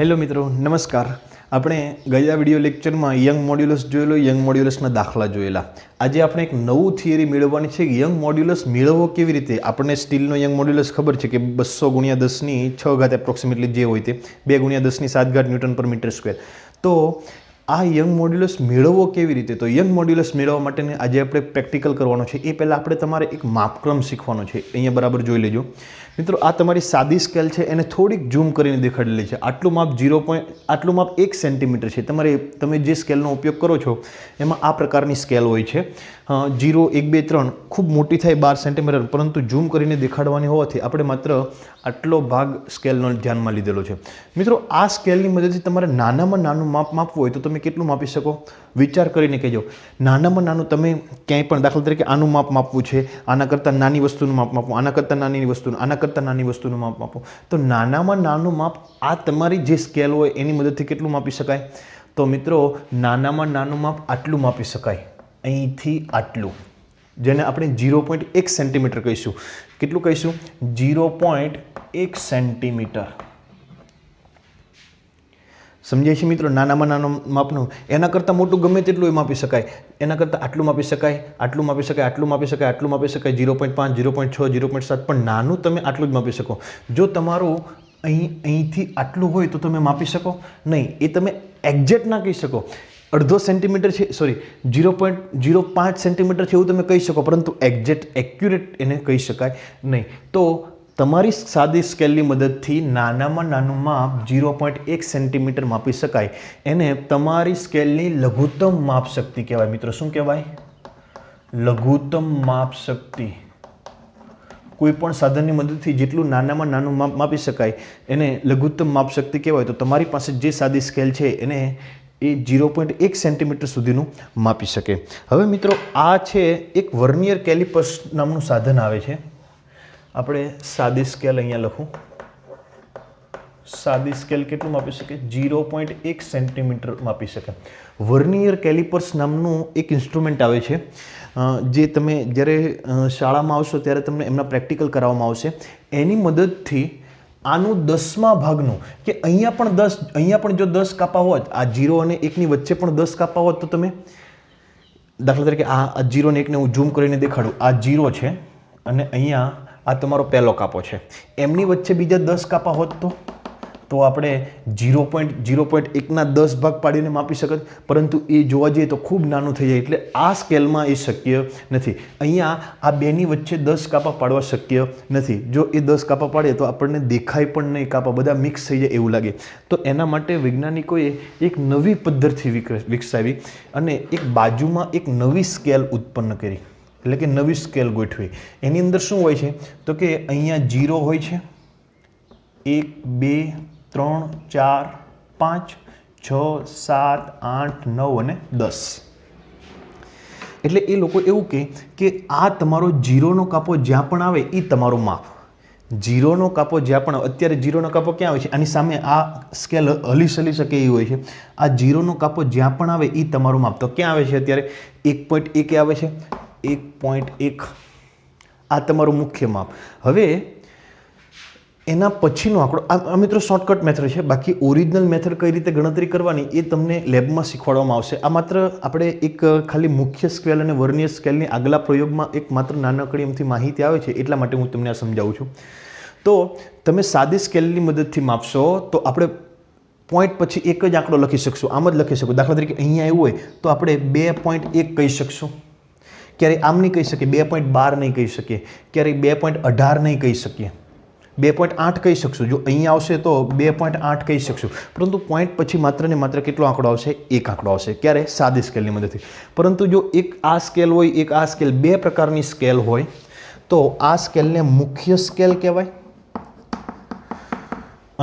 Hello મિત્રો, નમસ્કાર. આપણે ગયા વિડીયો લેક્ચરમાં યંગ મોડ્યુલસ જોયેલો, યંગ મોડ્યુલસના દાખલા જોયેલા. આજે આપણે એક નવું થિયરી મેળવવાની છે. યંગ મોડ્યુલસ મેળવવો કેવી રીતે? આપણને સ્ટીલનો યંગ મોડ્યુલસ ખબર છે કે 200 × 10⁶ એપ્રોક્સિમેટલી જે હોય તે 2 × 10⁷ ન્યૂટન પર મીટર સ્ક્વેર. તો આ યંગ મોડ્યુલસ મેળવવો કેવી રીતે? તો યંગ મોડ્યુલસ મેળવવા માટેને આજે આપણે પ્રેક્ટિકલ કરવાનો છે. એ પહેલાં આપણે તમારે એક માપક્રમ શીખવાનો છે. અહીંયા બરાબર જોઈ લેજો મિત્રો. આ તમારી સાદી સ્કેલ છે, એને થોડીક ઝૂમ કરીને દેખાડેલી છે. આટલું માપ આટલું માપ 1 સેન્ટીમીટર છે. તમે જે સ્કેલનો ઉપયોગ કરો છો એમાં આ પ્રકારની સ્કેલ હોય છે. 0, 1, 2, 3 ખૂબ મોટી થાય 12 સેન્ટીમીટર, પરંતુ ઝૂમ કરીને દેખાડવાની હોવાથી આપણે માત્ર આટલો ભાગ સ્કેલનો ધ્યાનમાં લીધેલો છે. મિત્રો, આ સ્કેલની મદદથી તમારે નાનામાં નાનું માપ માપવું હોય તો તમે કેટલું માપી શકો? વિચાર કરીને કહેજો. નાનામાં નાનું તમે ક્યાંય પણ, દાખલા તરીકે આનું માપ માપવું છે, આના કરતાં નાની વસ્તુનું માપ માપવું, આના કરતાં નાની વસ્તુનું, આના કરતાં નાની વસ્તુનું માપ માપવું, તો નાનામાં નાનું માપ આ તમારી જે સ્કેલ હોય એની મદદથી કેટલું માપી શકાય? તો મિત્રો, નાનામાં નાનું માપ આટલું માપી શકાય, અહીંથી આટલું, જેને આપણે 0.1 સેન્ટીમીટર કહીશું. કેટલું કહીશું? 0.1 સેન્ટીમીટર. સમજાય છે મિત્રો? નાનામાં નાનું માપનું એના કરતાં મોટું ગમે તેટલું એ માપી શકાય. એના કરતાં આટલું માપી શકાય, આટલું માપી શકાય, આટલું માપી શકાય, આટલું માપી શકાય, 0.5, 0.6, 0.7, પણ નાનું તમે આટલું જ માપી શકો. જો તમારું અહીંથી આટલું હોય તો તમે માપી શકો નહીં. એ તમે એક્ઝેક્ટ ના કહી શકો. અડધો સેન્ટીમીટર છે, સોરી 0.05 સેન્ટીમીટર છે એવું તમે કહી શકો, પરંતુ એક્ઝેક્ટ એક્યુરેટ એને કહી શકાય નહીં. તો તમારી સાદી સ્કેલની મદદથી નાનામાં નાનું માપ 0.1 સેન્ટીમીટર માપી શકાય. એને તમારી સ્કેલની લઘુત્તમ માપ શક્તિ કહેવાય. મિત્રો, શું કહેવાય? લઘુત્તમ માપ શક્તિ. કોઈ પણ સાધનની મદદથી જેટલું નાનામાં નાનું માપ માપી શકાય એને લઘુત્તમ માપ શક્તિ કહેવાય. તો તમારી પાસે જે સાદી સ્કેલ છે એને એ 0.1 સેન્ટીમીટર સુધીનું માપી શકે. હવે મિત્રો, આ છે એક વર્નિયર કેલિપર્સ નામનું સાધન આવે છે. આપણે સાદી સ્કેલ અહીંયા લખું. સાદી સ્કેલ કેટલું માપી શકે? 0.1 સેન્ટીમીટર માપી શકે. વર્નિયર કેલિપર્સ નામનું એક ઇન્સ્ટ્રુમેન્ટ આવે છે, જે તમે જ્યારે શાળામાં આવશો ત્યારે તમને એમના પ્રેક્ટિકલ કરાવવામાં આવશે. એની મદદથી આનું 10મા ભાગનું, કે અહીંયા પણ જો 10 કાપા હોત, આ 0 અને 1ની વચ્ચે પણ 10 કાપા હોત, તો તમે દાખલા તરીકે આ 0 અને 1ને હું ઝૂમ કરીને દેખાડું. આ 0 છે અને અહીંયા આ તમારો પહેલો કાપો છે. એમની વચ્ચે બીજા 10 કાપા હોત તો આપણે 0.1ના 10 ભાગ પાડીને માપી શકત, પરંતુ એ જોવા જઈએ તો ખૂબ નાનું થઈ જાય. એટલે આ સ્કેલમાં એ શક્ય નથી. અહીંયા આ બેની વચ્ચે 10 કાપા પાડવા શક્ય નથી. જો એ 10 કાપા પાડે તો આપણને દેખાય પણ નહીં, કાપા બધા મિક્સ થઈ જાય એવું લાગે. તો એના માટે વૈજ્ઞાનિકોએ એક નવી પદ્ધતિ વિકસાવી અને એક બાજુમાં એક નવી સ્કેલ ઉત્પન્ન કરી, એટલે કે નવી સ્કેલ ગોઠવી. એની અંદર શું હોય છે? તો કે અહીંયા 0 હોય છે, 1, 2, 3, 4, 5, 6, 7, 8, 9 અને 10. એટલે એ લોકો એવું કહે કે આ તમારો 0નો કાપો જ્યાં પણ આવે એ તમારું માપ. 0નો કાપો જ્યાં પણ આવે, અત્યારે 0નો કાપો ક્યાં આવે છે? આની સામે આ સ્કેલ હલી શકે એ હોય છે. આ 0નો કાપો જ્યાં પણ આવે એ તમારું માપ. તો ક્યાં આવે છે અત્યારે? 1.1 આવે છે. 1.1 આ તમારું મુખ્ય માપ. હવે એના પછીનો આંકડો, આ મિત્રો શોર્ટકટ મેથડ છે. બાકી ઓરિજિનલ મેથડ કઈ રીતે ગણતરી કરવાની એ તમને લેબમાં શીખવાડવામાં આવશે. આ માત્ર આપણે એક ખાલી મુખ્ય સ્કેલ અને વર્નિયર સ્કેલની આગલા પ્રયોગમાં એક માત્ર નાનકડી એમથી માહિતી આવે છે, એટલા માટે હું તમને આ સમજાવું છું. તો તમે સાદી સ્કેલની મદદથી માપશો તો આપણે પોઈન્ટ પછી એક જ આંકડો લખી શકશું. આમ જ લખી શકું. દાખલા તરીકે અહીંયા એવું હોય તો આપણે 2.1 કહી શકશું. ક્યારેય આમ નહીં કહી શકીએ, 2.12 નહીં કહી શકીએ, ક્યારેય 2.18 નહીં કહી શકીએ, 2.8 કહી શકશું. જો અહીંયા આવશે તો 2.8 કહી શકશું. પરંતુ પોઈન્ટ પછી માત્ર ને માત્ર કેટલો આંકડો આવશે? એક આંકડો આવશે. ક્યારે? સાદી સ્કેલની મદદથી. પરંતુ જો એક આ સ્કેલ હોય, એક આ સ્કેલ, બે પ્રકારની સ્કેલ હોય, તો આ સ્કેલને મુખ્ય સ્કેલ કહેવાય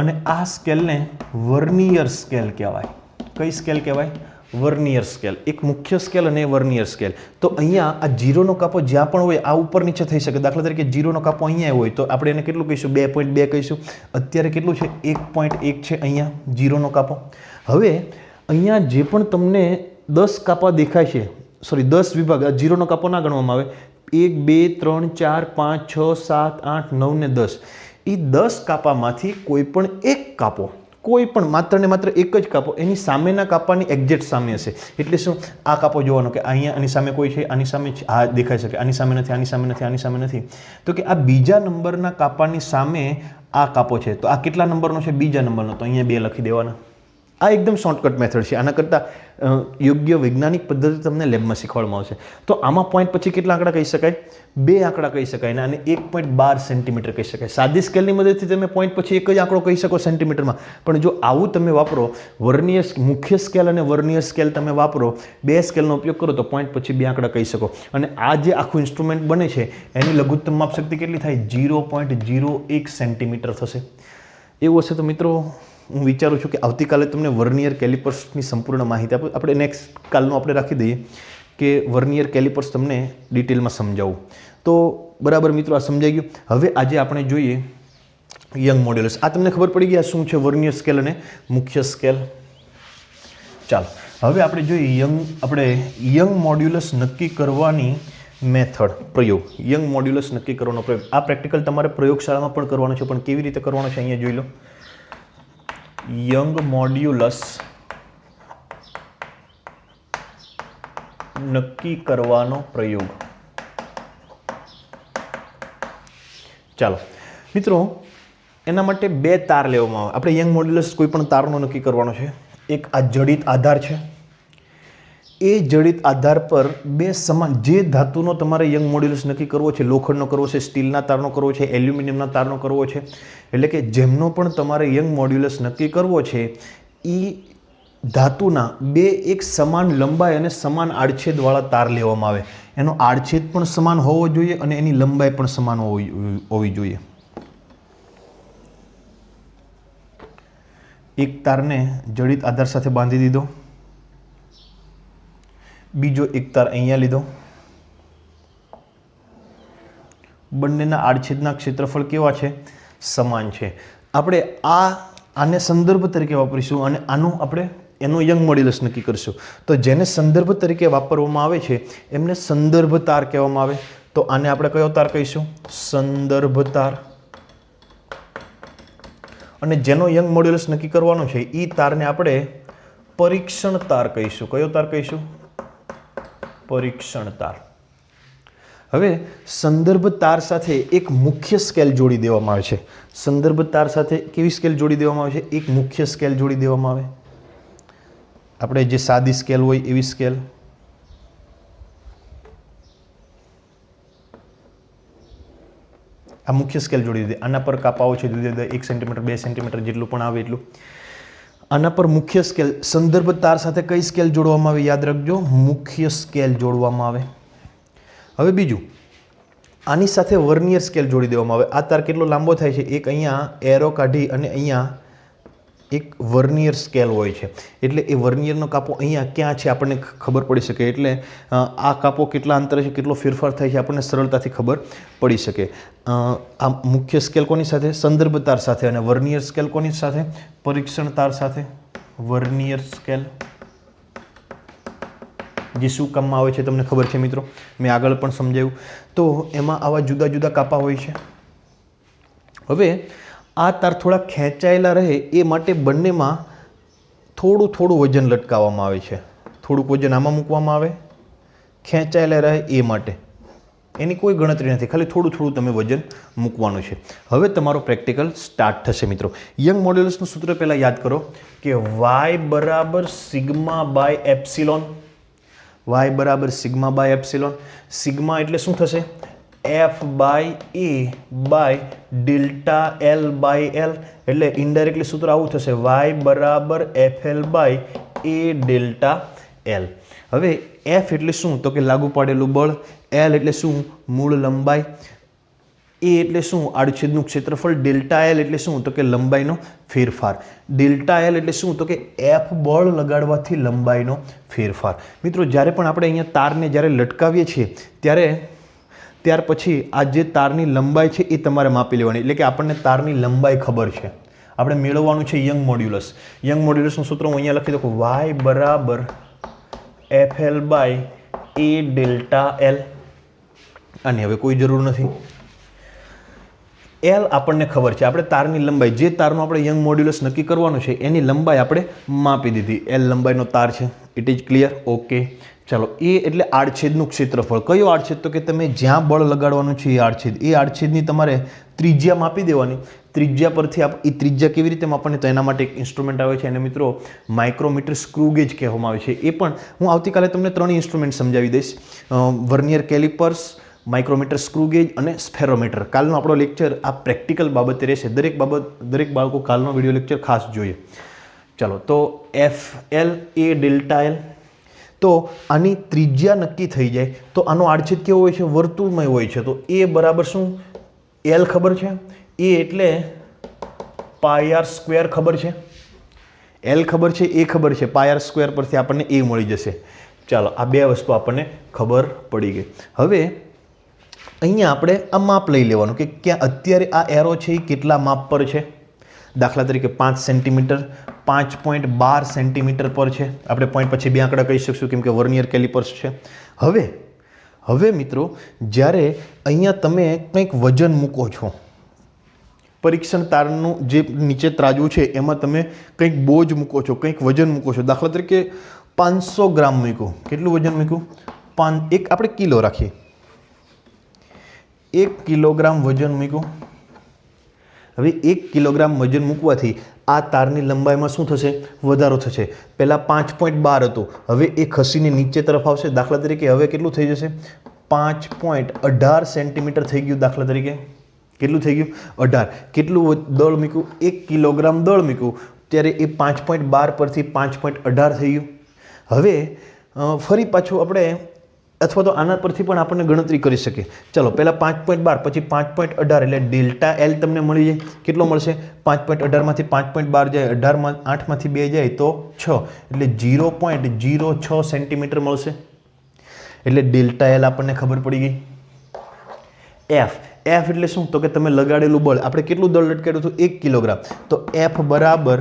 અને આ સ્કેલને વર્નિયર સ્કેલ કહેવાય. કઈ સ્કેલ કહેવાય? Vernier scale. એક મુખ્ય સ્કેલ અને વર્નિયર સ્કેલ. તો અહીંયા આ 0નો કાપો જ્યાં પણ હોય આ ઉપર નીચે થઈ શકે. દાખલા તરીકે 0નો કાપો અહીંયા હોય તો આપણે એને કેટલું કહીશું? 2.2 કહીશું. અત્યારે કેટલું છે? 1.1 છે અહીંયા 0નો કાપો. હવે અહીંયા જે પણ તમને 10 કાપા દેખાય છે, સોરી 10 વિભાગ, આ 0નો કાપો ના ગણવામાં આવે, 1, 2, 3, 4, 5, 6, 7, 8, 9 ને 10, એ 10 કાપામાંથી કોઈ પણ એક કાપો કોઈ પણ માત્ર ને માત્ર એક જ કાપો એની સામેના કાપાની એક્ઝેક્ટ સામે હશે. એટલે શું, આ કાપો જોવાનો કે અહીંયા આની સામે કોઈ છે, આની સામે આ દેખાઈ શકે, આની સામે નથી, આની સામે નથી, આની સામે નથી. તો કે આ બીજા નંબરના કાપાની સામે આ કાપો છે, તો આ કેટલા નંબરનો છે? બીજા નંબરનો, તો અહીંયા 2 લખી દેવાના. આ એકદમ શોર્ટકટ મેથડ છે. આના કરતાં યોગ્ય વૈજ્ઞાનિક પદ્ધતિ તમને લેબમાં શીખવાડવામાં આવશે. તો આમાં પોઈન્ટ પછી કેટલા આંકડા કહી શકાય? 2 આંકડા કહી શકાય અને 1.12 સેન્ટીમીટર કહી શકાય. સાદી સ્કેલની મદદથી તમે પોઈન્ટ પછી એક જ આંકડો કહી શકો સેન્ટીમીટરમાં, પણ જો આવું તમે વાપરો, વર્નિયર મુખ્ય સ્કેલ અને વર્નિયર સ્કેલ તમે વાપરો, 2 સ્કેલનો ઉપયોગ કરો, તો પોઈન્ટ પછી 2 આંકડા કહી શકો. અને આ જે આખું ઇન્સ્ટ્રુમેન્ટ બને છે એની લઘુત્તમ માપશક્તિ કેટલી થાય? 0.01 સેન્ટીમીટર થશે. એવું હશે તો મિત્રો હું વિચારું છું કે આવતીકાલે તમને વર્નિયર કેલિપર્સની સંપૂર્ણ માહિતી આપું. આપણે નેક્સ્ટ કાલનું આપણે રાખી દઈએ કે વર્નિયર કેલિપર્સ તમને ડિટેલમાં સમજાવું. તો બરાબર મિત્રો, આ સમજાઈ ગયું. હવે આજે આપણે જોઈએ યંગ મોડ્યુલસ. આ તમને ખબર પડી ગયા શું છે વર્નિયર સ્કેલ અને મુખ્ય સ્કેલ. ચાલો હવે આપણે જોઈએ યંગ મોડ્યુલસ નક્કી કરવાની મેથડ, પ્રયોગ. યંગ મોડ્યુલસ નક્કી કરવાનો પ્રયોગ. આ પ્રેક્ટિકલ તમારે પ્રયોગશાળામાં પણ કરવાનો છે, પણ કેવી રીતે કરવાનો છે અહીંયા જોઈ લો. યંગ મોડ્યુલસ નક્કી કરવાનો પ્રયોગ. ચાલો મિત્રો, એના માટે 2 તાર લેવામાં આવે. આપણે યંગ મોડ્યુલસ કોઈ પણ તારનો નક્કી કરવાનો છે. એક આ જડિત આધાર છે, એ જડિત આધાર પર 2 સમાન, જે ધાતુનો તમારે યંગ મોડ્યુલસ નક્કી કરવો છે, લોખંડનો કરવો છે, સ્ટીલના તારનો કરવો છે, એલ્યુમિનિયમના તારનો કરવો છે, એટલે કે જેમનો પણ તમારે યંગ મોડ્યુલસ નક્કી કરવો છે, એ ધાતુના 2 એક સમાન લંબાઈ અને સમાન આડછેદવાળા તાર લેવામાં આવે. એનો આડછેદ પણ સમાન હોવો જોઈએ અને એની લંબાઈ પણ સમાન હોવી જોઈએ. એક તારને જડિત આધાર સાથે બાંધી દીધો, બીજો એક તાર અહીંયા લીધો. બંનેના આડછેદના ક્ષેત્રફળ કેવા છે? સમાન છે. આપણે આને સંદર્ભ તરીકે વાપરીશું અને આનું આપણે એનો યંગ મોડ્યુલસ નક્કી કરીશું. તો જેને સંદર્ભ તરીકે વાપરવામાં આવે છે એમને સંદર્ભ તાર કહેવામાં આવે. તો આને આપણે કયો તાર કહીશું? સંદર્ભ તાર. અને જેનો યંગ મોડ્યુલસ નક્કી કરવાનો છે એ તારને આપણે પરીક્ષણ તાર કહીશું. કયો તાર કહીશું? પરીક્ષણ તાર. હવે સંદર્ભ તાર સાથે એક મુખ્ય સ્કેલ જોડી દેવામાં આવે છે. સંદર્ભ તાર સાથે કેવી સ્કેલ જોડી દેવામાં આવે છે? એક મુખ્ય સ્કેલ જોડી દેવામાં આવે. આપણે જે સાદી સ્કેલ હોય એવી સ્કેલ. આ મુખ્ય સ્કેલ જોડી દે. આના પર કાપાઓ છે 1 સેન્ટીમીટર 2 સેન્ટીમીટર જેટલું પણ આવે એટલું. આના પર મુખ્ય સ્કેલ, સંદર્ભ તાર સાથે કઈ સ્કેલ જોડવામાં આવે? યાદ રાખજો, મુખ્ય સ્કેલ જોડવામાં આવે. હવે બીજું, આની સાથે વર્નિયર સ્કેલ જોડી દેવામાં આવે. આ તાર કેટલો લાંબો થાય છે? એક અહીંયા એરો કાઢી અને અહીંયા એક વર્નિયર સ્કેલ હોય છે, એટલે એ વર્નિયરનો કાપો અહીંયા ક્યાં છે આપણને ખબર પડી શકે. એટલે આ કાપો કેટલા અંતરે છે, કેટલો ફેરફાર થાય છે આપણને સરળતાથી ખબર પડી શકે. આ મુખ્ય સ્કેલ કોની સાથે? સંદર્ભ તાર સાથે. અને વર્નિયર સ્કેલ કોની સાથે? પરીક્ષણ તાર સાથે. વર્નિયર સ્કેલ જે શું કામમાં આવે છે તમને ખબર છે મિત્રો, મેં આગળ પણ સમજાવ્યું. તો એમાં આવા જુદા જુદા કાપા હોય છે. હવે આ તાર થોડા ખેંચાયેલા રહે એ માટે બંનેમાં થોડું વજન લટકાવવામાં આવે છે. થોડુંક વજન આમાં મૂકવામાં આવે, ખેંચાયેલા રહે એ માટે. એની કોઈ ગણતરી નથી, ખાલી થોડું તમે વજન મૂકવાનું છે. હવે તમારો પ્રેક્ટિકલ સ્ટાર્ટ થશે મિત્રો. યંગ મોડ્યુલસનું સૂત્ર પહેલાં યાદ કરો કે y બરાબર સિગ્મા બાય એપ્સિલોન. y બરાબર સિગ્મા બાય એપ્સિલોન. સિગ્મા એટલે શું થશે? F by A by delta L by L. એટલે ઇનડાયરેક્ટલી સૂત્ર આવું થશે, y બરાબર FL by A delta L. હવે F એટલે શું? તો કે લાગુ પાડેલું બળ. L એટલે શું? મૂળ લંબાઈ. A એટલે શું? આડછેદનું ક્ષેત્રફળ. ડેલ્ટા L એટલે શું? તો કે લંબાઈનો ફેરફાર. ડેલ્ટા L એટલે શું? તો કે F બળ લગાડવાથી લંબાઈનો ફેરફાર. મિત્રો જ્યારે પણ આપણે અહીંયા તારને જ્યારે લટકાવીએ છીએ ત્યાર પછી આ જે તારની લંબાઈ છે એ તમારે માપી લેવાની. એટલે કે આપણને તારની લંબાઈ ખબર છે, આપણે મેળવવાનું છે યંગ મોડ્યુલસ. યંગ મોડ્યુલસનું સૂત્ર હું અહીંયા લખી દઉં, y બરાબર FL by A delta L. આની હવે કોઈ જરૂર નથી. એલ આપણને ખબર છે, આપણે તારની લંબાઈ, જે તારનું આપણે યંગ મોડ્યુલસ નક્કી કરવાનું છે એની લંબાઈ આપણે માપી દીધી. એલ લંબાઈનો તાર છે. It is clear? ઓકે. ચાલો, એ એટલે આડછેદનું ક્ષેત્રફળ. કયો આડછેદ? તો કે તમે જ્યાં બળ લગાડવાનું છે એ આડછેદ. એ આડછેદની તમારે ત્રિજ્યા માપી દેવાની. ત્રિજ્યા પરથી એ ત્રિજ્યા કેવી રીતે માપવાની? તો એના માટે એક ઇન્સ્ટ્રુમેન્ટ આવે છે, એને મિત્રો માઇક્રોમીટર સ્ક્રૂ ગેજ કહેવામાં આવે છે. એ પણ હું આવતીકાલે તમને 3 ઇન્સ્ટ્રુમેન્ટ સમજાવી દઈશ. Vernier callipers, micrometer screw gauge અને સ્ફેરોમીટર. કાલનો આપણો લેક્ચર આ પ્રેક્ટિકલ બાબતે રહેશે. દરેક બાળકો કાલનો વિડીયો લેક્ચર ખાસ જોઈએ. ચાલો, તો એફ એલ એ ડેલ્ટા એલ. તો આની ત્રિજ્યા નક્કી થઈ જાય તો આનો આડછેદ કેવો હોય છે? વર્તુળમય હોય છે. તો એ બરાબર શું? એલ ખબર છે. એ એટલે પાઈ આર સ્ક્વેર ખબર છે. એલ ખબર છે, એ ખબર છે. પાઈ આર સ્ક્વેર પરથી આપણને એ મળી જશે. ચાલો, આ બે વસ્તુ આપણને ખબર પડી ગઈ. હવે અહીંયા આપણે આ માપ લઈ લેવાનું કે ક્યાં અત્યારે આ એરો છે એ કેટલા માપ પર છે. દાખલા તરીકે 5 સેન્ટીમીટર, 5.12 સેન્ટીમીટર પર છે. આપણે પોઈન્ટ પછી 2 આંકડા કહી શકશું કેમ કે વર્નિયર કેલિપર્સ છે. હવે મિત્રો, જ્યારે અહીંયા તમે કંઈક વજન મૂકો છો, પરીક્ષણ તારનું જે નીચે ત્રાજવું છે એમાં તમે કંઈક બોજ મૂકો છો, કંઈક વજન મૂકો છો. દાખલા તરીકે 500 ગ્રામ મૂક્યું. કેટલું વજન મૂક્યું? એક આપણે કિલો રાખીએ. 1 કિલોગ્રામ વજન મૂક્યું. હવે 1 કિલોગ્રામ વજન મૂકવાથી આ તારની લંબાઈમાં શું થશે? વધારો થશે. પહેલાં 5.12 હતું, હવે એ ખસીને નીચે તરફ આવશે. દાખલા તરીકે હવે કેટલું થઈ જશે? 5.18 સેન્ટીમીટર થઈ ગયું. દાખલા તરીકે કેટલું થઈ ગયું? 18. કેટલું દળ મૂક્યું? 1 કિલોગ્રામ દળ મૂક્યું, ત્યારે એ 5.12 પરથી 5.18 થઈ ગયું. હવે ફરી પાછું આપણે અથવા તો આના પરથી પણ આપણને ગણતરી કરી શકીએ. ચાલો, પહેલાં 5.12 પછી 5.18 એટલે ડેલ્ટા એલ તમને મળી જાય. કેટલો મળશે? 5.18માંથી 5.12 જાય, 8માંથી 2 જાય તો 6, એટલે 0.06 સેન્ટીમીટર મળશે. એટલે ડેલ્ટા એલ આપણને ખબર પડી ગઈ. એફ એટલે શું? તો કે તમે લગાડેલું બળ. આપણે કેટલું દળ લટકાડ્યું હતું? 1 કિલોગ્રામ. તો એફ બરાબર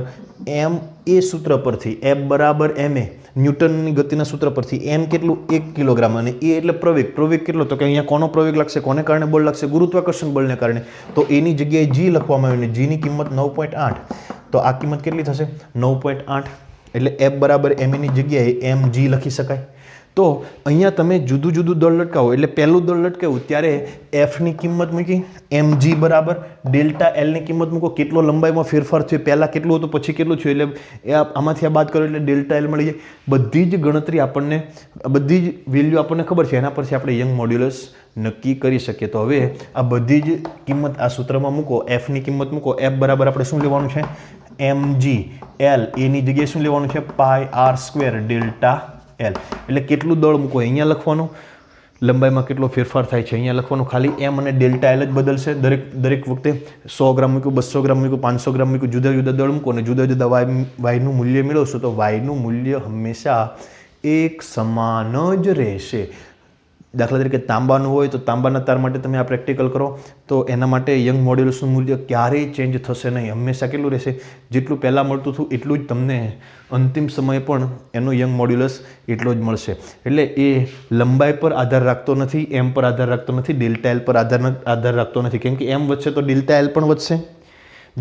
એમ એ સૂત્ર પરથી, એફ બરાબર એમ એ ન્યૂટનની ગતિના સૂત્ર પરથી, એમ કેટલું? 1 કિલોગ્રામ. અને એ એટલે પ્રવેગ. પ્રવેગ કેટલો? તો કે અહીંયા કોનો પ્રવેગ લાગશે? કોને કારણે બળ લાગશે? ગુરુત્વાકર્ષણ બળને કારણે. તો એની જગ્યાએ જી લખવામાં આવ્યું ને જીની કિંમત 9.8. તો આ કિંમત કેટલી થશે? 9.8. એટલે એફ બરાબર એમ એની જગ્યાએ એમ જી લખી શકાય. તો અહીંયા તમે જુદું જુદું દળ લટકાવો એટલે પહેલું દળ લટકાવ્યું ત્યારે એફની કિંમત મૂકી, એમ જી બરાબર ડેલ્ટા એલની કિંમત મૂકો. કેટલો લંબાઈમાં ફેરફાર થયો? પહેલાં કેટલું હતું, પછી કેટલું થયું? એટલે એ આમાંથી આ બાદ કરો એટલે ડેલ્ટા એલ મળી જાય. બધી જ ગણતરી આપણને, બધી જ વેલ્યુ આપણને ખબર છે. એના પરથી આપણે યંગ મોડ્યુલસ નક્કી કરી શકીએ. તો હવે આ બધી જ કિંમત આ સૂત્રમાં મૂકો. એફની કિંમત મૂકો. એફ બરાબર આપણે શું લેવાનું છે? એમ જી. એલ એની જગ્યાએ શું લેવાનું છે? પાઈ આર સ્ક્વેર ડેલ્ટા એલ. એટલે કેટલું દળ મૂકો અહીંયા લખવાનું, લંબાઈમાં કેટલો ફેરફાર થાય છે અહીંયા લખવાનું. ખાલી એમ અને ડેલ્ટા એલ જ બદલશે. દરેક વખતે 100 ગ્રામ મૂક્યું, 200 ગ્રામ મૂક્યું, 500 ગ્રામ મૂક્યું, જુદા જુદા દળ મૂકો અને જુદા જુદા વાયનું મૂલ્ય મેળવશો તો વાયનું મૂલ્ય હંમેશા એક સમાન જ રહેશે. દાખલા તરીકે તાંબાનું હોય તો તાંબાના તાર માટે તમે આ પ્રેક્ટિકલ કરો તો એના માટે યંગ મોડ્યુલસનું મૂલ્ય ક્યારેય ચેન્જ થશે નહીં. હંમેશા કેટલું રહેશે? જેટલું પહેલાં મળતું હતું એટલું જ તમને અંતિમ સમયે પણ એનું યંગ મોડ્યુલસ એટલો જ મળશે. એટલે એ લંબાઈ પર આધાર રાખતો નથી, એમ પર આધાર રાખતો નથી, ડેલ્ટા એલ પર આધાર રાખતો નથી. કેમ કે એમ વધશે તો ડેલ્ટા એલ પણ વધશે.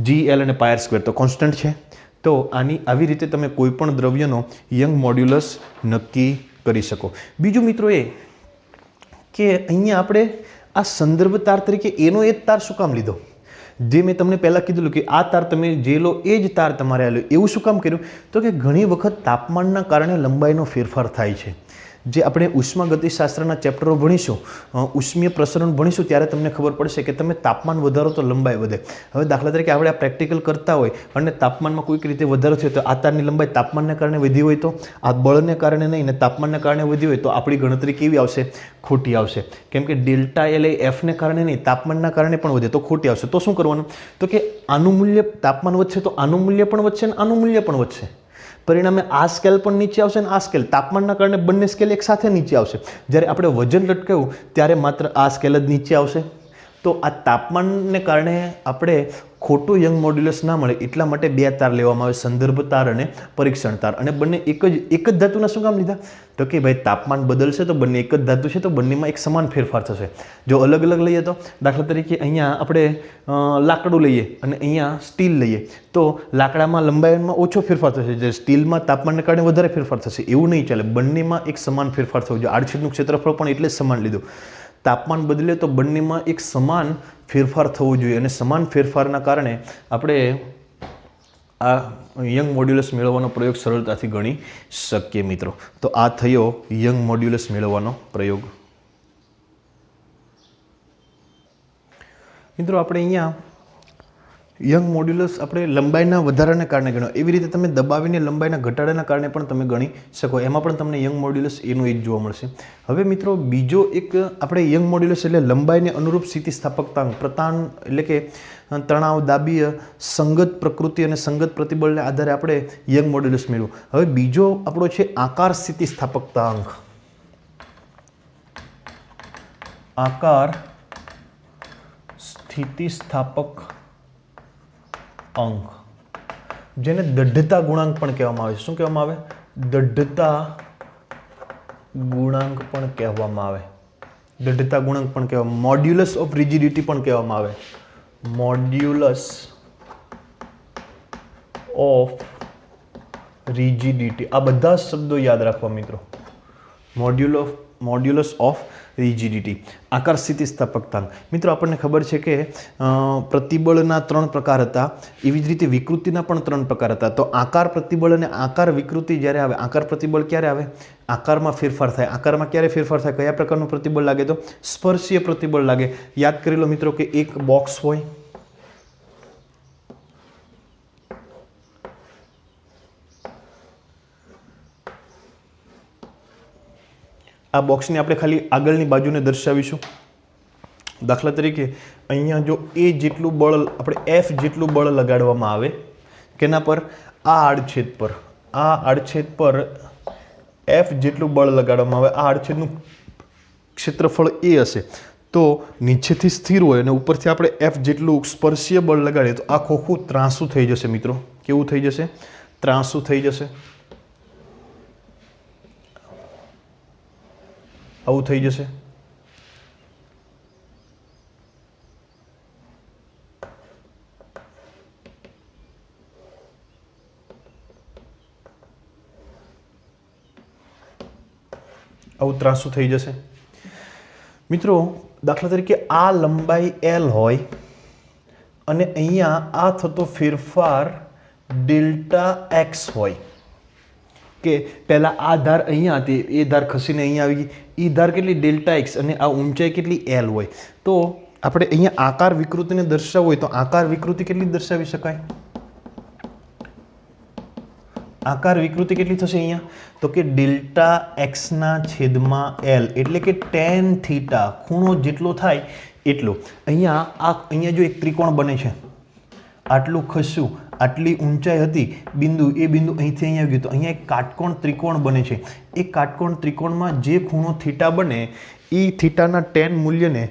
જી એલ અને પાયર સ્ક્વેર તો કોન્સ્ટન્ટ છે. તો આવી રીતે તમે કોઈ પણ દ્રવ્યનો યંગ મોડ્યુલસ નક્કી કરી શકો. બીજું મિત્રો એ કે અહીંયા આપણે આ સંદર્ભ તાર તરીકે એનો એ જ તાર શું કામ લીધો? જે મેં તમને પહેલાં કીધું કે આ તાર તમે જે લો એ જ તાર તમારે આ લો, એવું શું કામ કર્યું? તો કે ઘણી વખત તાપમાનના કારણે લંબાઈનો ફેરફાર થાય છે. જે આપણે ઉષ્માગતિશાસ્ત્રના ચેપ્ટરો ભણીશું, ઉષ્મીય પ્રસરણ ભણીશું ત્યારે તમને ખબર પડશે કે તમે તાપમાન વધારો તો લંબાઈ વધે. હવે દાખલા તરીકે આપણે આ પ્રેક્ટિકલ કરતા હોય અને તાપમાનમાં કોઈક રીતે વધારો થયો તો આ તારની લંબાઈ તાપમાનને કારણે વધી હોય તો, આ બળને કારણે નહીં ને તાપમાનને કારણે વધી હોય તો આપણી ગણતરી કેવી આવશે? ખોટી આવશે. કેમ કે ડેલ્ટા એલ એ એફને કારણે નહીં, તાપમાનના કારણે પણ વધે તો ખોટી આવશે. તો શું કરવાનું? તો કે આનું મૂલ્ય, તાપમાન વધશે તો આનું મૂલ્ય પણ વધશે અને આનું મૂલ્ય પણ વધશે. પરિણામે આ સ્કેલ પણ નીચે આવશે અને આ સ્કેલ, તાપમાનના કારણે બંને સ્કેલ એક સાથે નીચે આવશે. જ્યારે આપણે વજન લટકાવ્યું ત્યારે માત્ર આ સ્કેલ જ નીચે આવશે. તો આ તાપમાનને કારણે આપણે ખોટું યંગ મોડ્યુલસ ના મળે એટલા માટે બે તાર લેવામાં આવે, સંદર્ભ તાર અને પરીક્ષણ તાર. અને બંને એક જ ધાતુના શું કામ લીધા? તો કે ભાઈ તાપમાન બદલશે તો બંને એક જ ધાતુ છે તો બંનેમાં એક સમાન ફેરફાર થશે. જો અલગ અલગ લઈએ તો દાખલા તરીકે અહીંયા આપણે લાકડું લઈએ અને અહીંયા સ્ટીલ લઈએ તો લાકડામાં લંબાઈમાં ઓછો ફેરફાર થશે, જે સ્ટીલમાં તાપમાનને કારણે વધારે ફેરફાર થશે. એવું નહીં ચાલે, બંનેમાં એક સમાન ફેરફાર થવો જોઈએ. આડછેદનું ક્ષેત્રફળ પણ એટલે જ સમાન લીધું. તાપમાન બદલે તો બંનેમાં એક સમાન ફેરફાર થવો જોઈએ અને સમાન ફેરફારના કારણે આપણે આ યંગ મોડ્યુલસ મેળવવાનો પ્રયોગ સરળતાથી ગણી શકીએ મિત્રો. તો આ થયો યંગ મોડ્યુલસ મેળવવાનો પ્રયોગ. મિત્રો આપણે અહીંયા યંગ મોડ્યુલસ આપણે લંબાઈના વધારાને કારણે ગણો, એવી રીતે તમે દબાવીને લંબાઈના ઘટાડાના કારણે પણ તમે ગણી શકો. એમાં પણ તમને યંગ મોડ્યુલસ એનું એક જોવા મળશે. હવે મિત્રો બીજો એક આપણે યંગ મોડ્યુલસ એટલે લંબાઈને અનુરૂપ સ્થિતિસ્થાપકતાંક, પ્રતાન એટલે કે તણાવ, દાબીય, સંગત પ્રકૃતિ અને સંગત પ્રતિબળને આધારે આપણે યંગ મોડ્યુલસ મેળવ્યું. હવે બીજો આપણો છે આકાર સ્થિતિસ્થાપકતાંક. આકાર સ્થિતિસ્થાપક અંક, જેને દઢતા ગુણાંક પણ કહેવામાં આવે છે. શું કહેવામાં આવે? દઢતા ગુણાંક પણ કહેવામાં આવે. દઢતા ગુણાંક પણ કહેવામાં, મોડ્યુલસ ઓફ રિજિડિટી પણ કહેવામાં આવે. મોડ્યુલસ ઓફ રિજિડિટી, આ બધા શબ્દો યાદ રાખવા મિત્રો. મોડ્યુલસ ઓફ રિજિડિટી, આકાર સ્થિતિસ્થાપકતાંક. મિત્રો આપણને ખબર છે કે પ્રતિબળના 3 પ્રકાર હતા, એવી જ રીતે વિકૃતિના પણ 3 પ્રકાર હતા. તો આકાર પ્રતિબળ અને આકાર વિકૃતિ જ્યારે આવે, આકાર પ્રતિબળ ક્યારે આવે? આકારમાં ફેરફાર થાય. આકારમાં ક્યારે ફેરફાર થાય? કયા પ્રકારનું પ્રતિબળ લાગે? તો સ્પર્શીય પ્રતિબળ લાગે. યાદ કરી લો મિત્રો કે એક બોક્સ હોય, આ બોક્સને આપણે ખાલી આગળની બાજુને દર્શાવીશું. દાખલા તરીકે અહીંયા જો એ જેટલું બળ, આપણે એફ જેટલું બળ લગાડવામાં આવે, કેના પર? આ આડછેદ પર. આ આડછેદ પર એફ જેટલું બળ લગાડવામાં આવે, આ આડછેદનું ક્ષેત્રફળ એ હશે, તો નીચેથી સ્થિર હોય અને ઉપરથી આપણે એફ જેટલું સ્પર્શીય બળ લગાડીએ તો આ ખોખું ત્રાંસું થઈ જશે મિત્રો. કેવું થઈ જશે? ત્રાંસું થઈ જશે. આવું થઈ જશે. આવું ત્રાંસું થઈ જશે મિત્રો. દાખલા તરીકે આ લંબાઈ L હોય અને અહીંયા આ થતો ફેરફાર ડેલ્ટા એક્સ હોય, કે પહેલાં આ ધાર અહીંયા હતી, એ ધાર ખસીને અહીંયા આવી ગઈ, એ ધાર કેટલી? ડેલ્ટા એક્સ, અને આ ઊંચાઈ કેટલી? L હોય. તો આપણે અહીંયા આકાર વિકૃતિને દર્શાવવું હોય તો આકાર વિકૃતિ કેટલી દર્શાવી શકાય? આકાર વિકૃતિ કેટલી થશે અહીંયા? તો કે ડેલ્ટા એક્સના છેદમાં L, એટલે કે tan થીટા, ખૂણો જેટલો થાય એટલો. અહીંયા જો એક ત્રિકોણ બને છે, આટલું ખસ્યું, આટલી ઊંચાઈ હતી બિંદુ, એ બિંદુ અહીંથી અહીંયા આવી ગયું, તો અહીંયા એક કાટકોણ ત્રિકોણ બને છે. એ કાટકોણ ત્રિકોણમાં જે ખૂણો થીટા બને એ થીટાના tan મૂલ્યને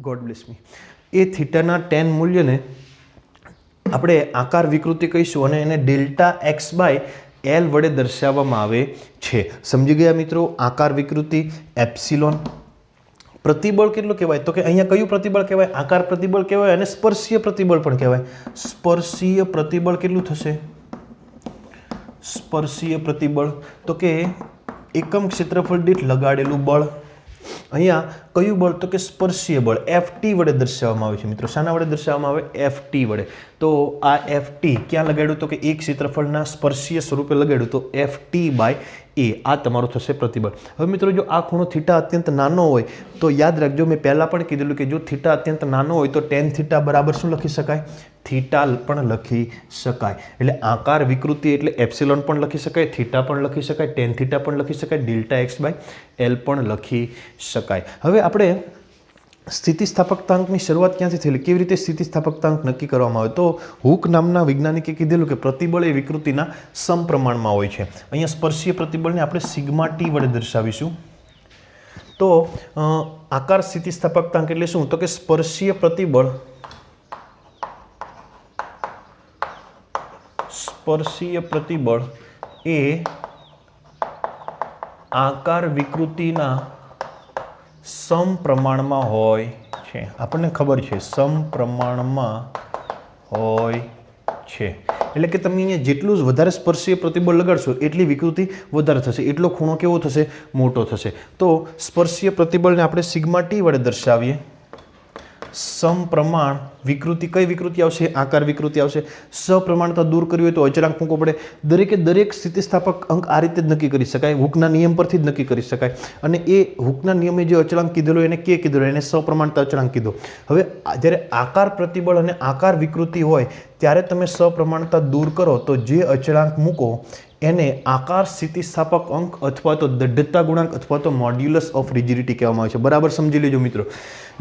ગોડ બ્લેસ મી, એ થીટાના tan મૂલ્યને આપણે આકાર વિકૃતિ કહીશું અને એને ડેલ્ટા એક્સ બાય L વડે દર્શાવવામાં આવે છે. સમજી ગયા મિત્રો? આકાર વિકૃતિ, એપ્સિલોન. પ્રતિબળ કેટલું કહેવાય? તો કે અહીંયા કયું પ્રતિબળ કહેવાય? આકાર પ્રતિબળ કહેવાય અને સ્પર્શીય પ્રતિબળ પણ કહેવાય. સ્પર્શીય પ્રતિબળ કેટલું થશે? સ્પર્શીય પ્રતિબળ તો કે એકમ ક્ષેત્રફળ દીઠ લગાડેલું બળ. અહીંયા કયું બળ? તો કે સ્પર્શીય બળ, FT વડે દર્શાવવામાં આવે છે મિત્રો. શાના વડે દર્શાવવામાં આવે? FT વડે. તો આ FT ક્યાં લગાડ્યું? તો કે એક ક્ષેત્રફળના સ્પર્શીય સ્વરૂપે લગાડ્યું, તો FT બાય A આ તમારું થશે પ્રતિબળ. હવે મિત્રો જો આ ખૂણો થીટા અત્યંત નાનો હોય તો યાદ રાખજો, મેં પહેલાં પણ કીધેલું કે જો થીટા અત્યંત નાનો હોય તો tan થીટા બરાબર શું લખી શકાય? થીટા પણ લખી શકાય. એટલે આકાર વિકૃતિ એટલે એપ્સિલોન પણ લખી શકાય, થીટા પણ લખી શકાય, tan થીટા પણ લખી શકાય, ડેલ્ટા એક્સ બાય L પણ લખી શકાય. હવે આપણે સ્થિતિસ્થાપકતાંકની શરૂઆત ક્યાંથી થયેલી, કેવી રીતે સ્થિતિસ્થાપકતાંક નક્કી કરવામાં આવે? તો હુક નામના વૈજ્ઞાનિકે કીધેલું કે પ્રતિબળ એ વિકૃતિના સમપ્રમાણમાં હોય છે. અહીંયા સ્પર્શીય પ્રતિબળને આપણે સિગ્મા T વડે દર્શાવીશું. તો આકાર સ્થિતિસ્થાપકતાંક એટલે શું? તો કે સ્પર્શીય પ્રતિબળ એ આકાર વિકૃતિના સમપ્રમાણમાં હોય છે. આપણને ખબર છે સમપ્રમાણમાં હોય છે એટલે કે તમે અહીંયા જેટલું જ વધારે સ્પર્શીય પ્રતિબળ લગાડશો એટલી વિકૃતિ વધારે થશે, એટલો ખૂણો કેવો થશે? મોટો થશે. તો સ્પર્શીય પ્રતિબળને આપણે સિગ્મા ટી વડે દર્શાવીએ. સમપ્રમાણ વિકૃતિ, કઈ વિકૃતિ આવશે? આકાર વિકૃતિ આવશે. સપ્રમાણતા દૂર કરવી હોય તો અચળાંક મૂકવો પડે. દરેકે દરેક સ્થિતિસ્થાપક અંક આ રીતે જ નક્કી કરી શકાય, હુકના નિયમ પરથી જ નક્કી કરી શકાય. અને એ હુકના નિયમે જે અચળાંક કીધેલો એને કે કીધેલો, એને સપ્રમાણતા અચળાંક કીધો. હવે જ્યારે આકાર પ્રતિબળ અને આકાર વિકૃતિ હોય ત્યારે તમે સપ્રમાણતા દૂર કરો તો જે અચળાંક મૂકો એને આકાર સ્થિતિસ્થાપક અંક અથવા તો દઢ્યતા ગુણાંક અથવા તો મોડ્યુલસ ઓફ રિજિડિટી કહેવામાં આવે છે. બરાબર સમજી લેજો મિત્રો.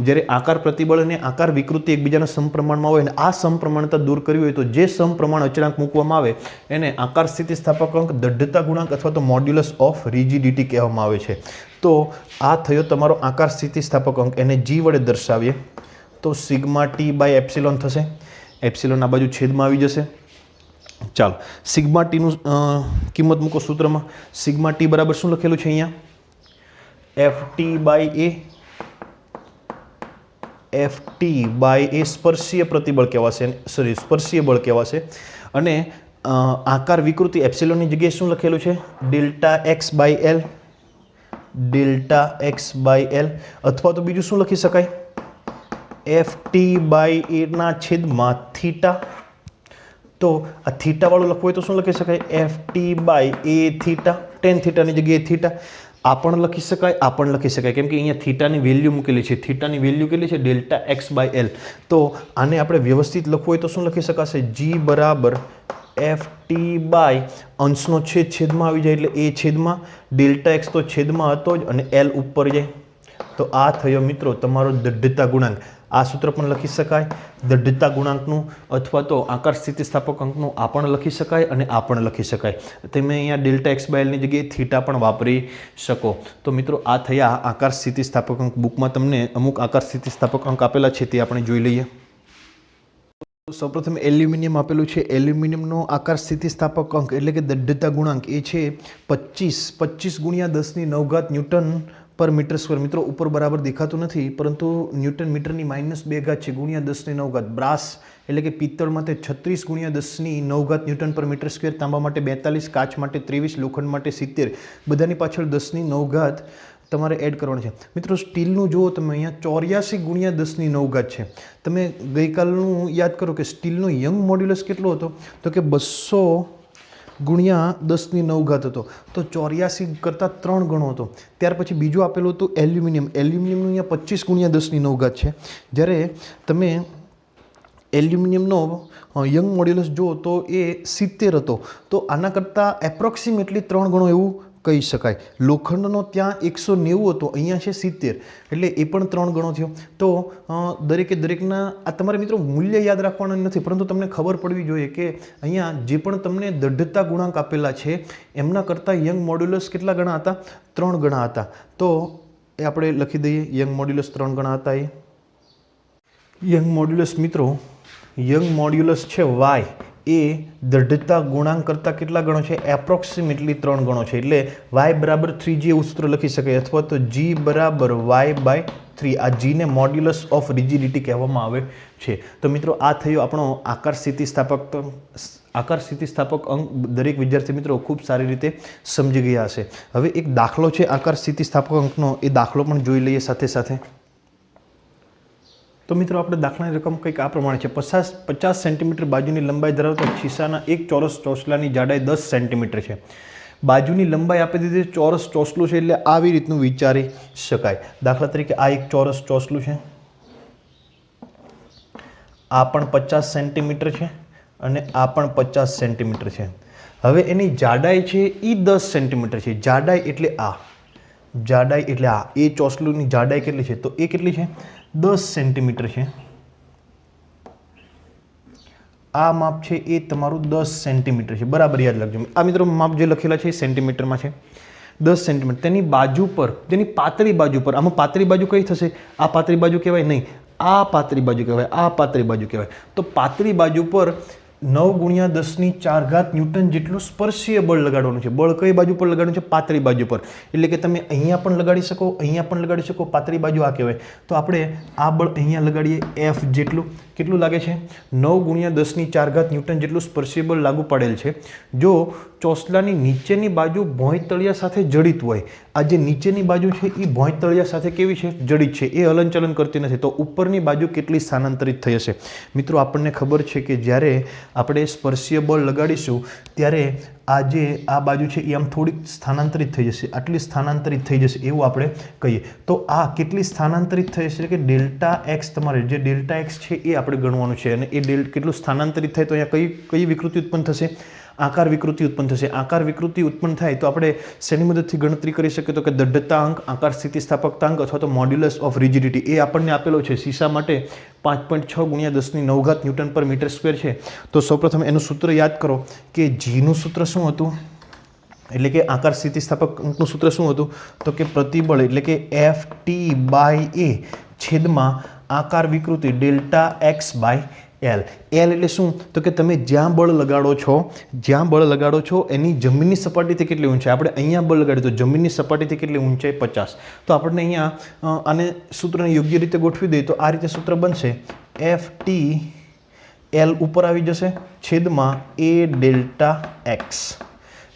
જ્યારે આકાર પ્રતિબળ અને આકાર વિકૃતિ એકબીજાના સમપ્રમાણમાં હોય અને આ સમપ્રમાણતા દૂર કરવી હોય તો જે સમપ્રમાણ અચળાંક મૂકવામાં આવે એને આકાર સ્થિતિસ્થાપક અંક, દઢ્યતા ગુણાંક અથવા તો મોડ્યુલસ ઓફ રિજિડિટી કહેવામાં આવે છે. તો આ થયો તમારો આકાર સ્થિતિસ્થાપક અંક. એને જી વડે દર્શાવીએ તો સિગ્મા ટી બાય એપ્સિલોન થશે. એપ્સિલોન આ બાજુ છેદમાં આવી જશે. ચાલો, સિગ્મા ટીનું કિંમત મૂકો સૂત્રમાં. સિગ્મા ટી બરાબર શું લખેલું છે અહીંયા? F T by A. F T by A સ્પર્શીય પ્રતિબળ કહેવાશે, સોરી સ્પર્શીય બળ કહેવાશે. અને આકાર વિકૃતિ એપ્સિલોનની જગ્યાએ શું લખેલું છે? Delta X by L. Delta X by L અથવા તો બીજું શું લખી શકાય? એફ ટી બાય એના છેદમાં થીટા. તો આ થીટા વાળું લખવું હોય તો શું લખી શકાય? F T by A theta. Tan થીટાની જગ્યાએ થીટા. આ પણ લખી શકાય, આ પણ લખી શકાય, કેમ કે અહીંયા થીટાની વેલ્યુ મૂકેલી છે. થીટાની વેલ્યુ કેટલી છે? Delta X by L. તો આને આપણે વ્યવસ્થિત લખવું હોય તો શું લખી શકાશે? જી બરાબર એફ ટી બાય અંશનો છેદ છેદમાં આવી જાય એટલે એ છેદમાં, ડેલ્ટા એક્સ તો છેદમાં હતો જ અને એલ ઉપર જાય. તો આ થયો મિત્રો તમારો દઢ્યતા ગુણાંક. આ સૂત્ર પણ લખી શકાય દઢ્યતા ગુણાંકનું અથવા તો આકાર સ્થિતિસ્થાપક અંકનું. આ પણ લખી શકાય અને આ પણ લખી શકાય. તમે અહીંયા ડેલ્ટા એક્સ બાય એલની જગ્યાએ થીટા પણ વાપરી શકો. તો મિત્રો આ થયા આકાર સ્થિતિસ્થાપક અંક. બુકમાં તમને અમુક આકાર સ્થિતિસ્થાપક અંક આપેલા છે તે આપણે જોઈ લઈએ. સૌપ્રથમ એલ્યુમિનિયમ આપેલું છે. એલ્યુમિનિયમનો આકાર સ્થિતિસ્થાપક અંક એટલે કે દઢ્યતા ગુણાંક એ છે 25 ગુણ્યા 10⁹ ન્યૂટન પર મીટર સ્ક્વેર. મિત્રો ઉપર બરાબર દેખાતું નથી પરંતુ ન્યૂટન મીટરની -2 છે ગુણ્યા 10⁹. બ્રાસ એટલે કે પિત્તળ માટે 36 ગુણ્યા 10⁹ ન્યૂટન પર મીટર સ્ક્વેર. તાંબા માટે 42, કાચ માટે 23, લોખંડ માટે 70. બધાની પાછળ 10⁹ તમારે એડ કરવાનું છે. મિત્રો સ્ટીલનું જુઓ તમે અહીંયા 84 ગુણ્યા 10⁹ છે. તમે ગઈકાલનું યાદ કરો કે સ્ટીલનો યંગ મોડ્યુલસ કેટલો હતો? તો કે 200 ગુણ્યા 10⁹ હતો. તો 84 કરતાં 3 ગણો હતો. ત્યાર પછી બીજું આપેલું હતું એલ્યુમિનિયમ. એલ્યુમિનિયમનું અહીંયા 25 ગુણ્યા 10⁹ છે. જ્યારે તમે એલ્યુમિનિયમનો યંગ મોડ્યુલસ જુઓ તો એ 70 હતો. તો આના કરતાં એપ્રોક્સિમેટલી 3 ગણો એવું કહી શકાય. લોખંડનો ત્યાં 190 હતો, અહીંયા છે 70 એટલે એ પણ 3 ગણો થયો. તો દરેકે દરેકના આ તમારે મિત્રો મૂલ્ય યાદ રાખવાનું નથી પરંતુ તમને ખબર પડવી જોઈએ કે અહીંયા જે પણ તમને દઢ્યતા ગુણાંક આપેલા છે એમના કરતાં યંગ મોડ્યુલસ કેટલા ગણા હતા? 3 ગણા હતા. તો એ આપણે લખી દઈએ યંગ મોડ્યુલસ 3 ગણા હતા. યંગ મોડ્યુલસ મિત્રો, યંગ મોડ્યુલસ છે વાય એ દઢ્યતા ગુણાંક કરતાં કેટલા ગણો છે? એપ્રોક્સિમેટલી 3 ગણો છે. એટલે y બરાબર 3g એવું સૂત્ર લખી શકાય અથવા તો g બરાબર y/3. આ જીને મોડ્યુલસ ઓફ રિજિડિટી કહેવામાં આવે છે. તો મિત્રો આ થયો આપણો આકાર સ્થિતિસ્થાપક અંક. દરેક વિદ્યાર્થી મિત્રો ખૂબ સારી રીતે સમજી ગયા હશે. હવે એક દાખલો છે આકાર સ્થિતિસ્થાપક અંકનો, એ દાખલો પણ જોઈ લઈએ સાથે સાથે. તો મિત્રો આપણે દાખલાની રકમ કંઈક આ પ્રમાણે છે. 50 સેન્ટીમીટર બાજુની લંબાઈ ધરાવતા ખિસ્સાના એક ચોરસ ચોસલાની જાડાઈ 10 સેન્ટીમીટર છે. બાજુની લંબાઈ આપી દીધી ચોરસ ચોસલું છે એટલે આવી રીતનું વિચારી શકાય. દાખલા તરીકે આ એક ચોરસ ચોસલું છે, આ પણ 50 સેન્ટીમીટર છે અને આ પણ 50 સેન્ટીમીટર છે. હવે એની જાડાઈ છે એ 10 સેન્ટીમીટર છે. જાડાઈ એટલે આ, જાડાઈ એટલે આ. એ ચોસલુની જાડાઈ કેટલી છે? તો એ કેટલી છે? 10 સેન્ટીમીટર છે. આ માપ છે એ તમારું 10 સેન્ટીમીટર છે. બરાબર યાદ રાખજો. આ મિત્રો માપ જે લખેલા છે એ સેન્ટીમીટરમાં છે. 10 સેન્ટીમીટર તેની બાજુ પર, તેની પાતળી બાજુ પર, આમાં પાતળી બાજુ કઈ થશે? આ પાતળી બાજુ કહેવાય નહીં, આ પાતળી બાજુ કહેવાય, આ પાતળી બાજુ કહેવાય. તો પાતળી બાજુ પર 9 × 10⁴ ન્યૂટન જેટલું સ્પર્શીય બળ લગાડવાનું છે. બળ કઈ બાજુ પર લગાડવાનું છે? પાતળી બાજુ પર. એટલે કે તમે અહીંયા પણ લગાડી શકો, અહીંયા પણ લગાડી શકો. પાતળી બાજુ આ કહેવાય. તો આપણે આ બળ અહીંયા લગાડીએ, F જેટલું. કેટલું લાગે છે? 9 × 10⁴ ન્યૂટન જેટલું સ્પર્શીય બળ લાગુ પાડેલ છે. જો ચોસલાની નીચેની બાજુ ભોંયતળિયા સાથે જડિત હોય, આ જે નીચેની બાજુ છે એ ભોંયતળિયા સાથે કેવી છે? જડિત છે, એ હલનચલન કરતી નથી. તો ઉપરની બાજુ કેટલી સ્થાનાંતરિત થઈ હશે? મિત્રો આપણને ખબર છે કે જ્યારે આપણે સ્પર્શીય બળ લગાડીશું ત્યારે આ બાજુ છે એ આમ થોડીક સ્થાનાંતરિત થઈ જશે, આટલી સ્થાનાંતરિત થઈ જશે એવું આપણે કહીએ. તો આ કેટલી સ્થાનાંતરિત થઈ હશે કે ડેલ્ટા એક્સ, તમારે જે ડેલ્ટા એક્સ છે એ આપણે ગણવાનું છે. અને એ કેટલું સ્થાનાંતરિત થાય તો અહીંયા કઈ વિકૃતિ ઉત્પન્ન થશે? આકાર વિકૃતિ ઉત્પન્ન થશે. આકાર વિકૃતિ ઉત્પન્ન થાય તો આપણે શેની મદદથી ગણતરી કરી શકીએ? તો કે દઢ્ઢતાંક, આકાર સ્થિતિસ્થાપકતાંક અથવા તો મોડ્યુલસ ઓફ રિજિડિટી. એ આપણને આપેલો છે સીસા માટે 5.6 × 10⁹ ન્યૂટન પર મીટર સ્ક્વેર છે. તો સૌપ્રથમ એનું સૂત્ર યાદ કરો કે જીનું સૂત્ર શું હતું? એટલે કે આકાર સ્થિતિસ્થાપકનું સૂત્ર શું હતું? તો કે પ્રતિબળ એટલે કે Ft/a છેદમાં આકાર વિકૃતિ delta X by L. L એટલે શું? તો કે તમે જ્યાં બળ લગાડો છો એની જમીનની સપાટીથી કેટલી ઊંચાઈ? આપણે અહીંયા બળ લગાડીએ તો જમીનની સપાટીથી કેટલી ઊંચાઈ? 50. તો આપણને અહીંયા આને સૂત્રને યોગ્ય રીતે ગોઠવી દઈએ તો આ રીતે સૂત્ર બનશે. Ft એલ ઉપર આવી જશે છેદમાં a ડેલ્ટા એક્સ.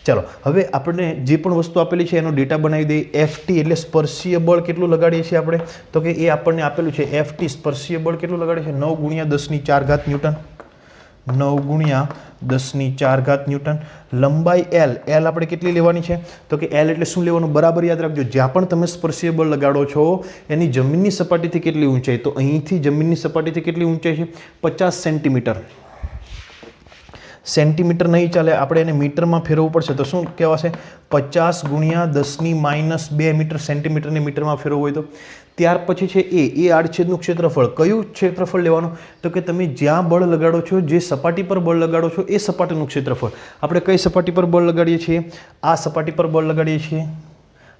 ચાલો હવે આપણે જે પણ વસ્તુ આપેલી છે એનો ડેટા બનાવી દઈએ. Ft એટલે સ્પર્શીય બળ કેટલું લગાડીએ છીએ આપણે? તો કે એ આપણને આપેલું છે. Ft સ્પર્શીય બળ કેટલું લગાડીએ છીએ? 9 × 10⁴ ન્યૂટન. 9 × 10⁴ ન્યૂટન. લંબાઈ L. L આપણે કેટલી લેવાની છે? તો કે L એટલે શું લેવાનું? બરાબર યાદ રાખજો. જ્યાં પણ તમે સ્પર્શીય બળ લગાડો છો એની જમીનની સપાટીથી કેટલી ઊંચાઈ? તો અહીંથી જમીનની સપાટીથી કેટલી ઊંચાઈ છે? 50 સેન્ટીમીટર. સેન્ટીમીટર નહીં ચાલે, આપણે એને મીટરમાં ફેરવવું પડશે. તો શું કહેવાશે? 50 × 10⁻² મીટર. સેન્ટીમીટરને મીટરમાં ફેરવવું હોય તો. ત્યાર પછી છે એ આડછેદનું ક્ષેત્રફળ. કયું ક્ષેત્રફળ લેવાનું? તો કે તમે જ્યાં બળ લગાડો છો, જે સપાટી પર બળ લગાડો છો એ સપાટીનું ક્ષેત્રફળ. આપણે કઈ સપાટી પર બળ લગાડીએ છીએ? આ સપાટી પર બળ લગાડીએ છીએ.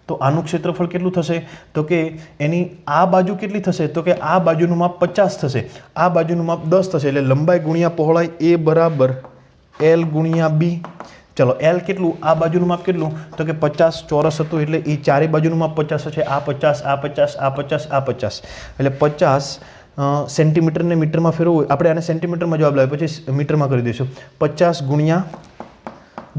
તો આનું ક્ષેત્રફળ કેટલું થશે? તો કે એની આ બાજુ કેટલી થશે? તો કે આ બાજુનું માપ 50 થશે, આ બાજુનું માપ 10 થશે. એટલે લંબાઈ ગુણ્યા પહોળાઈ A બરાબર L × B. ચલો L કેટલું? આ બાજુનું માપ કેટલું? તો કે 50 ચોરસ હતું એટલે એ ચારે બાજુનું માપ 50 હશે. આ 50, આ 50, આ 50, આ 50. એટલે 50 સેન્ટીમીટરને મીટરમાં ફેરવવું. આપણે આને સેન્ટીમીટરમાં જવાબ લાવે પછી મીટરમાં કરી દઈશું. 50 ×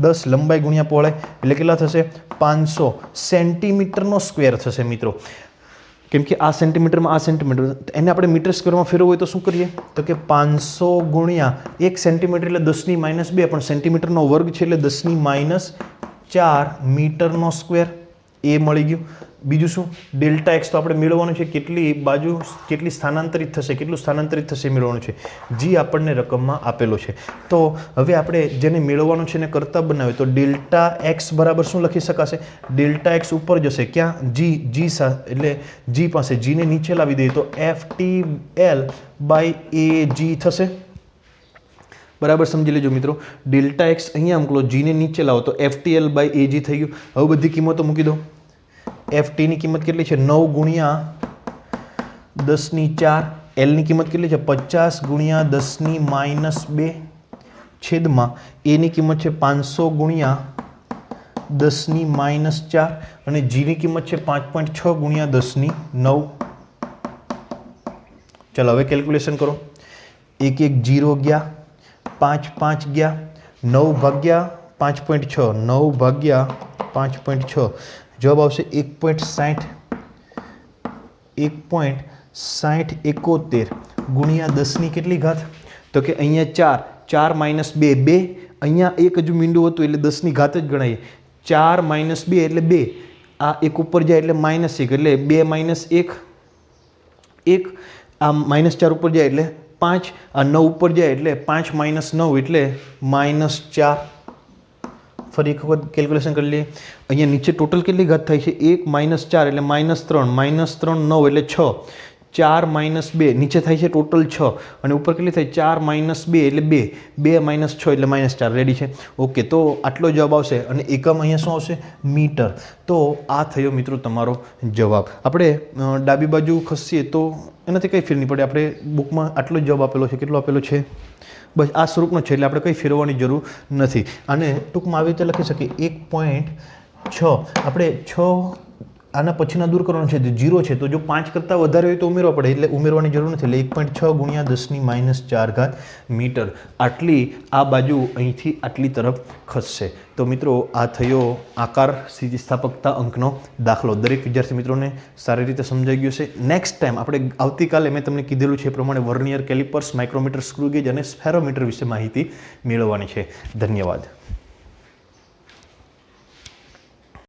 10 લંબાઈ ગુણ્યા પહોળાઈ એટલે કેટલા થશે? 500 સેન્ટીમીટરનો સ્ક્વેર થશે મિત્રો. કેમ કે આ સેન્ટીમીટરમાં આ સેન્ટીમીટર, એને આપણે મીટર સ્ક્વેરમાં ફેરવવું હોય તો શું કરીએ? તો કે 500 × 1 સેન્ટીમીટર એટલે 10⁻², પણ સેન્ટીમીટરનો વર્ગ છે એટલે 10⁻4 મીટરનો સ્ક્વેર. એ મળી ગયું. બીજું શું? ડેલ્ટા એક્સ તો આપણે મેળવવાનું છે. કેટલી બાજુ કેટલી સ્થાનાંતરિત થશે, કેટલું સ્થાનાંતરિત થશે મેળવવાનું છે. જી આપણને રકમમાં આપેલો છે. તો હવે આપણે જેને મેળવવાનું છે એને કરતા બનાવીએ તો ડેલ્ટા એક્સ બરાબર શું લખી શકાશે? ડેલ્ટા એક્સ ઉપર જશે. ક્યાં? જી એટલે જી પાસે. જીને નીચે લાવી દઈએ તો FTL/AG થશે. બરાબર સમજી લેજો મિત્રો. ડેલ્ટા એક્સ અહીંયા મોકલો, જીને નીચે લાવો તો FTL/AG થઈ ગયું. હવે બધી કિંમતો મૂકી દો. FT ની કિંમત કેટલી છે? 9 × 10⁴. L ની કિંમત કેટલી છે? 50 × 10⁻² છેદમાં A ની કિંમત છે 500 × 10⁻4 અને G ની કિંમત છે 5.6 × 10⁹. ચાલો હવે કેલ્ક્યુલેશન કરો. 1 1 0 ગયા, 5 5 ગયા, 9 ભાગ્યા 5.6, 9 ભાગ્યા 5.6 જવાબ આવશે 1.60 1.6071 ગુણ્યા 10 ની કેટલી ઘાત? તો કે અહીંયા 4 4 - 2 અહીંયા એક હજુ મીંડું હતું એટલે 10 ની ઘાત જ ગણાય. 4 - 2 એટલે 2, આ એક ઉપર જાય એટલે -1 એટલે 2 - 1 1, આ -4 ઉપર જાય એટલે 5, આ 9 ઉપર જાય એટલે 5 - 9 એટલે -4. ફરી એક વખત કેલ્ક્યુલેશન કરી લઈએ. અહીંયા નીચે ટોટલ કેટલી ઘાત થાય છે? 1 - 4 એટલે -3, -3 9 એટલે 6, 4 - 2 નીચે થાય છે ટોટલ 6 અને ઉપર કેટલી થાય 4 - 2 એટલે 2, 2 - 6 એટલે -4. રેડી છે? ઓકે, તો આટલો જવાબ આવશે અને એકમ અહીંયા શું આવશે? મીટર. તો આ થયો મિત્રો તમારો જવાબ. આપણે ડાબી બાજુ ખસીએ તો એનાથી કંઈ ફેર નહીં પડે. આપણે બુકમાં આટલો જ જવાબ આપેલો છે. કેટલો આપેલો છે? બસ આ સ્વરૂપનો છે, એટલે આપણે કંઈ ફેરવવાની જરૂર નથી. અને ટૂંકમાં આવી રીતે લખી શકીએ 1.6. આપણે 6 આના પછીના દૂર કરવાનો છે, 0 છે, તો જો 5 કરતાં વધારે હોય તો ઉમેરવા પડે, એટલે ઉમેરવાની જરૂર નથી. એટલે 1.6 × 10⁻⁴ મીટર આટલી આ બાજુ અહીંથી આટલી તરફ ખસશે. તો મિત્રો આ થયો આકાર સ્થિતિસ્થાપકતા અંકનો દાખલો. દરેક વિદ્યાર્થી મિત્રોને સારી રીતે સમજાઈ ગયો છે. નેક્સ્ટ ટાઈમ આપણે આવતીકાલે મેં તમને કીધેલું છે એ પ્રમાણે vernier callipers, micrometer, screw gauge અને સ્ફેરોમીટર વિશે માહિતી મેળવવાની છે. ધન્યવાદ.